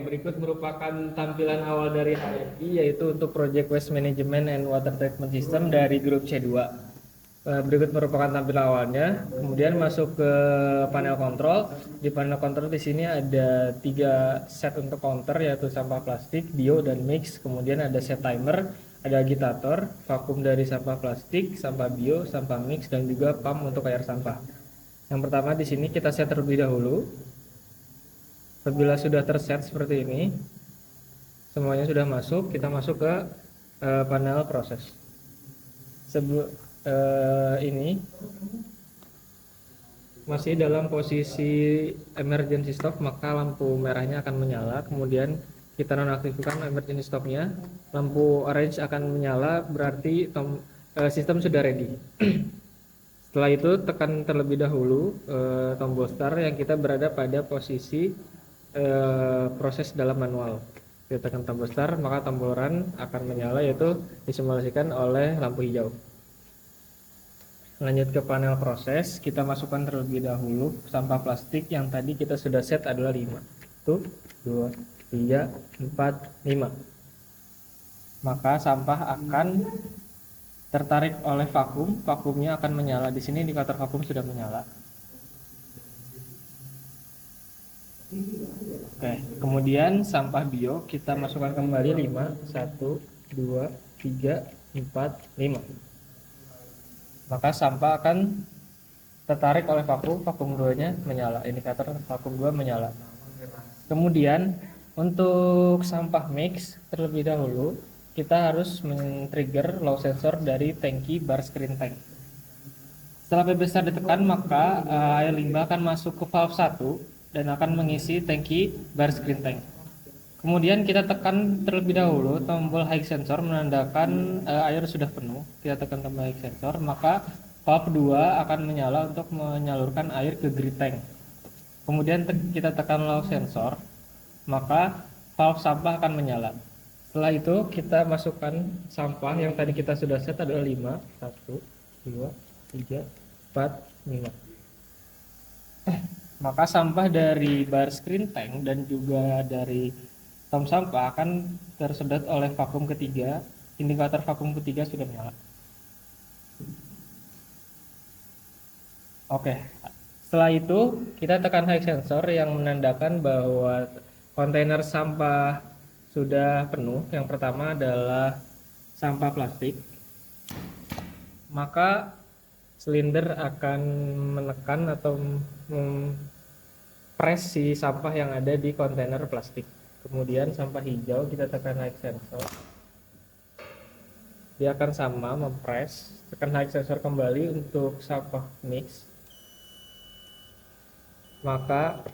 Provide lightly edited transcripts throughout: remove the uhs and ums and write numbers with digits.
Berikut merupakan tampilan awal dari HMI, yaitu untuk Project Waste Management and Water Treatment System dari grup C2. Berikut merupakan tampilan awalnya. Kemudian masuk ke panel kontrol. Di panel kontrol di sini ada 3 set untuk counter, yaitu sampah plastik, bio, dan mix. Kemudian ada set timer, ada agitator, vakum dari sampah plastik, sampah bio, sampah mix, dan juga pump untuk air sampah. Yang pertama di sini kita set terlebih dahulu. Apabila sudah terset seperti ini, semuanya sudah masuk, kita masuk ke panel proses. Ini masih dalam posisi emergency stop, maka lampu merahnya akan menyala. Kemudian kita nonaktifkan emergency stopnya, lampu orange akan menyala, berarti sistem sudah ready. Setelah itu tekan terlebih dahulu tombol start yang kita berada pada posisi proses dalam manual. Kita tekan tombol start, maka tombol run akan menyala, yaitu disimulasikan oleh lampu hijau. Lanjut ke panel proses, kita masukkan terlebih dahulu sampah plastik yang tadi kita sudah set adalah 5. 1, 2, 3, 4, 5. Maka sampah akan tertarik oleh vakum, vakumnya akan menyala. Di sini indikator vakum sudah menyala. Oke, kemudian sampah bio kita masukkan kembali 5, 1, 2, 3, 4, 5. Maka sampah akan tertarik oleh vakum, vakum 2-nya menyala, indikator vakum 2 menyala. Kemudian untuk sampah mix terlebih dahulu kita harus men-trigger low sensor dari tangki bar screen tank. Setelah P besar ditekan, maka air limbah akan masuk ke valve 1 dan akan mengisi tangki bar screen tank. Kemudian kita tekan terlebih dahulu tombol high sensor menandakan air sudah penuh. Kita tekan tombol high sensor, maka valve 2 akan menyala untuk menyalurkan air ke grid tank. Kemudian kita tekan low sensor, maka valve sampah akan menyala. Setelah itu kita masukkan sampah yang tadi kita sudah set adalah 5, 1, 2, 3, 4, 5. Maka sampah dari bar screen tank dan juga dari tong sampah akan tersedot oleh vakum ketiga. Indikator vakum ketiga sudah menyala. Oke, setelah itu kita tekan high sensor yang menandakan bahwa kontainer sampah sudah penuh. Yang pertama adalah sampah plastik. Maka silinder akan menekan atau press si sampah yang ada di kontainer plastik. Kemudian sampah hijau kita tekan high sensor, dia akan sama mempres. Tekan high sensor kembali untuk sampah mix, maka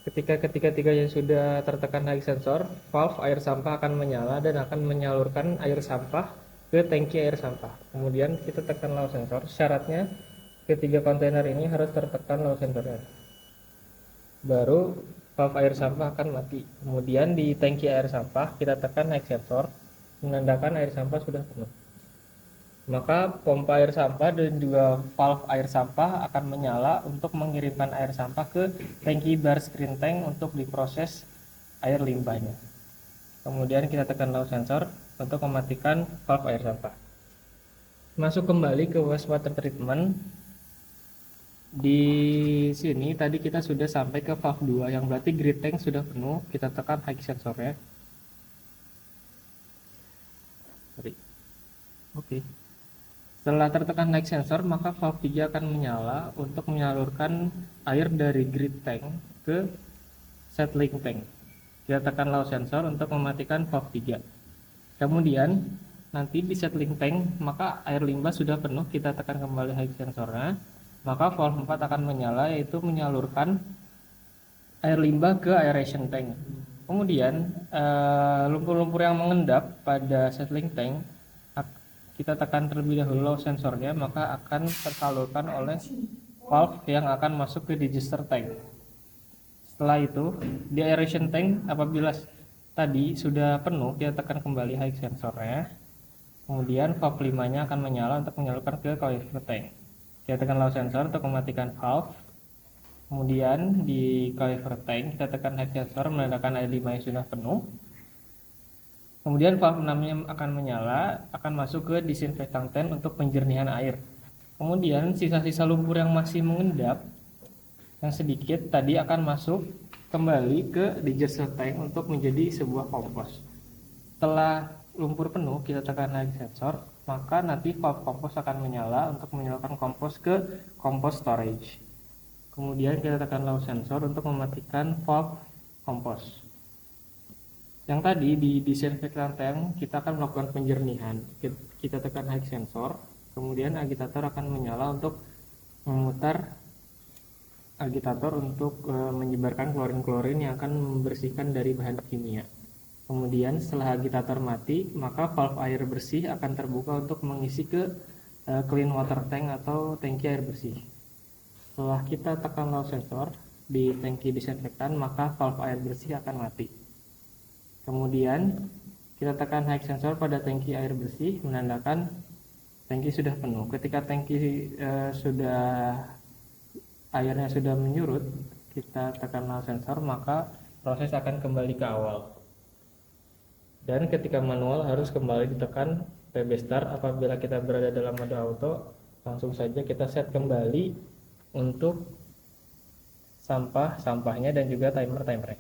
ketika ketiga-tiganya sudah tertekan high sensor, valve air sampah akan menyala dan akan menyalurkan air sampah ke tangki air sampah. Kemudian kita tekan low sensor. Syaratnya ketiga kontainer ini harus tertekan low sensornya, baru valve air sampah akan mati. Kemudian di tangki air sampah kita tekan high sensor menandakan air sampah sudah penuh. Maka pompa air sampah dan juga valve air sampah akan menyala untuk mengirimkan air sampah ke tangki bar screen tank untuk diproses air limbahnya. Kemudian kita tekan low sensor untuk mematikan valve air sampah. Masuk kembali ke wastewater treatment. Di sini tadi kita sudah sampai ke valve 2, yang berarti grid tank sudah penuh. Kita tekan high sensornya. Oke. Setelah tertekan high sensor, maka valve 3 akan menyala untuk menyalurkan air dari grid tank ke settling tank. Kita tekan low sensor untuk mematikan valve 3. Kemudian nanti di settling tank, maka air limbah sudah penuh. Kita tekan kembali high sensornya, maka valve 4 akan menyala, yaitu menyalurkan air limbah ke aeration tank. Kemudian lumpur-lumpur yang mengendap pada settling tank kita tekan terlebih dahulu low sensornya, maka akan tersalurkan oleh valve yang akan masuk ke digester tank. Setelah itu di aeration tank, apabila tadi sudah penuh, kita tekan kembali high sensornya. Kemudian valve 5-nya akan menyala untuk menyalurkan ke collector tank. Kita tekan low sensor untuk mematikan valve. Kemudian di caliper tank kita tekan head sensor menandakan air limbahnya sudah penuh. Kemudian valve 6-nya akan menyala, akan masuk ke disinfektan tank untuk penjernihan air. Kemudian sisa-sisa lumpur yang masih mengendap yang sedikit tadi akan masuk kembali ke digester tank untuk menjadi sebuah kompos. Setelah lumpur penuh, kita tekan lagi sensor, maka nanti valve kompos akan menyala untuk menyalakan kompos ke kompos storage. Kemudian kita tekan low sensor untuk mematikan valve kompos. Yang tadi di disinfektan tank kita akan melakukan penjernihan. Kita tekan high sensor, kemudian agitator akan menyala untuk memutar agitator untuk menyebarkan klorin-klorin yang akan membersihkan dari bahan kimia. Kemudian setelah agitator mati, maka valve air bersih akan terbuka untuk mengisi ke clean water tank atau tangki air bersih. Setelah kita tekan low sensor di tangki disinfektan, maka valve air bersih akan mati. Kemudian kita tekan high sensor pada tangki air bersih menandakan tangki sudah penuh. Ketika tangki airnya sudah menyurut, kita tekan low sensor, maka proses akan kembali ke awal. Dan ketika manual harus kembali ditekan PB start. Apabila kita berada dalam mode auto, langsung saja kita set kembali untuk sampahnya dan juga timernya.